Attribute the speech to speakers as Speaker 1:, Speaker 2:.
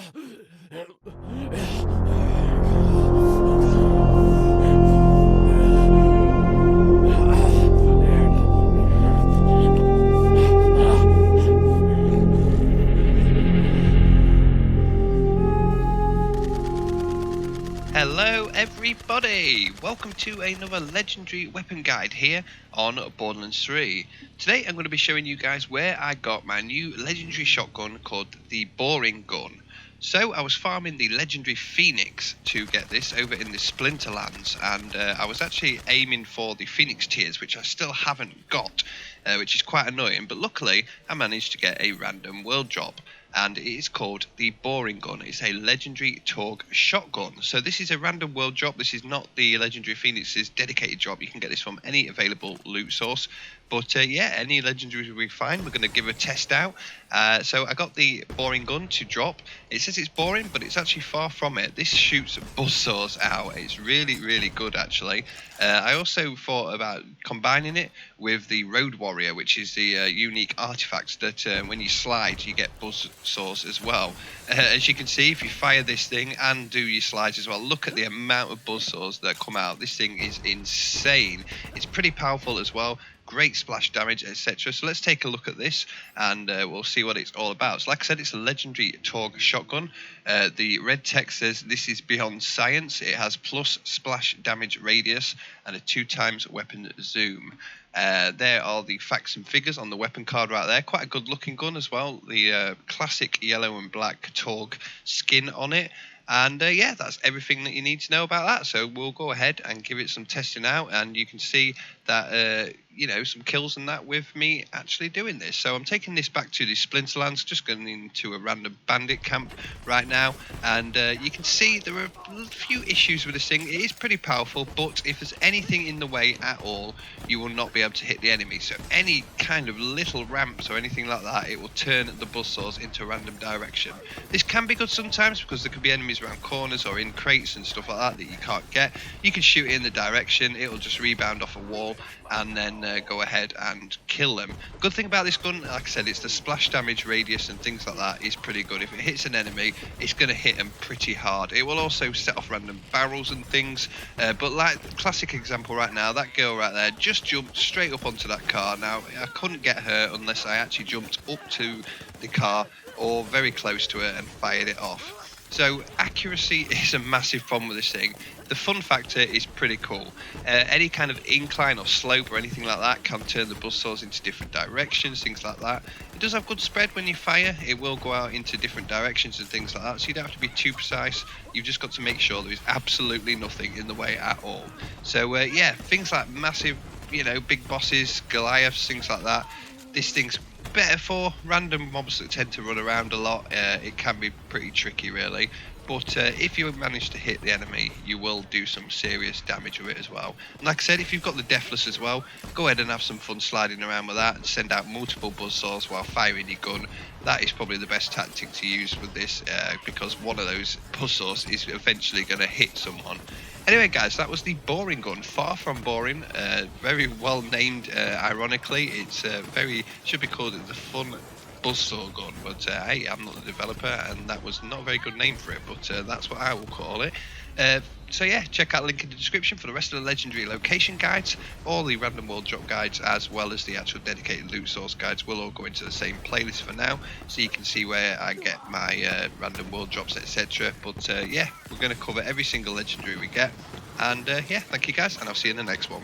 Speaker 1: Hello everybody! Welcome to another legendary weapon guide here on Borderlands 3. Today I'm going to be showing you guys where I got my new legendary shotgun called the Boring Gun. So I was farming the legendary Phoenix to get this over in the Splinterlands, and I was actually aiming for the Phoenix tiers, which I still haven't got, which is quite annoying, but luckily I managed to get a random world drop. And it is called the Boring Gun. It's a legendary Torgue shotgun. So this is a random world drop. This is not the legendary Phoenix's dedicated drop. You can get this from any available loot source. But yeah, any legendaries we find, we're going to give a test out. So I got the Boring Gun to drop. It says it's boring, but it's actually far from it. This shoots buzzsaws out. It's really, really good, actually. I also thought about combining it with the Road Warrior, which is the unique artifact that when you slide, you get buzzsaws as well. As you can see, if you fire this thing and do your slides as well, look at the amount of buzzsaws that come out. This thing is insane. It's pretty powerful as well. Great splash damage, etc. So let's take a look at this and we'll see what it's all about. So like I said, it's a legendary Torgue shotgun. The red text says this is beyond science. It has plus splash damage radius and a 2x weapon zoom. There are the facts and figures on the weapon card right there. Quite a good looking gun as well. The classic yellow and black Torgue skin on it. And yeah, that's everything that you need to know about that. So we'll go ahead and give it some testing out, and you can see that you know, some kills and that with me actually doing this. So I'm taking this back to the Splinterlands, just going into a random bandit camp right now, and you can see there are a few issues with this thing. It is pretty powerful, but if there's anything in the way at all, you will not be able to hit the enemy. So any kind of little ramps or anything like that, it will turn the buzzsaws into a random direction. This can be good sometimes because there could be enemies around corners or in crates and stuff like that you can't get. You can shoot it in the direction, it'll just rebound off a wall and then go ahead and kill them. Good thing about this gun, like I said, it's the splash damage radius and things like that is pretty good. If it hits an enemy, it's going to hit them pretty hard. It will also set off random barrels and things, but like the classic example right now, that girl right there just jumped straight up onto that car. Now I couldn't get her unless I actually jumped up to the car or very close to it and fired it off. So accuracy is a massive problem with this thing. The fun factor is pretty cool. Any kind of incline or slope or anything like that can turn the buzzsaws into different directions, things like that. It does have good spread when you fire. It will go out into different directions and things like that, so you don't have to be too precise. You've just got to make sure there is absolutely nothing in the way at all. So yeah, things like massive, you know, big bosses, Goliaths, things like that. This thing's better for random mobs that tend to run around a lot. It can be pretty tricky, really. But if you manage to hit the enemy, you will do some serious damage with it as well. And like I said, if you've got the Deathless as well, go ahead and have some fun sliding around with that and send out multiple buzzsaws while firing your gun. That is probably the best tactic to use with this because one of those buzzsaws is eventually going to hit someone. Anyway guys, that was the Boring Gun. Far from boring, very well named, ironically. It's should be called the Fun Buzzsaw Gun, but hey, I'm not the developer and that was not a very good name for it, but that's what I will call it. So yeah, check out the link in the description for the rest of the legendary location guides, all the random world drop guides, as well as the actual dedicated loot source guides will all go into the same playlist for now, so you can see where I get my random world drops, etc. But yeah, we're going to cover every single legendary we get, and yeah, thank you guys, and I'll see you in the next one.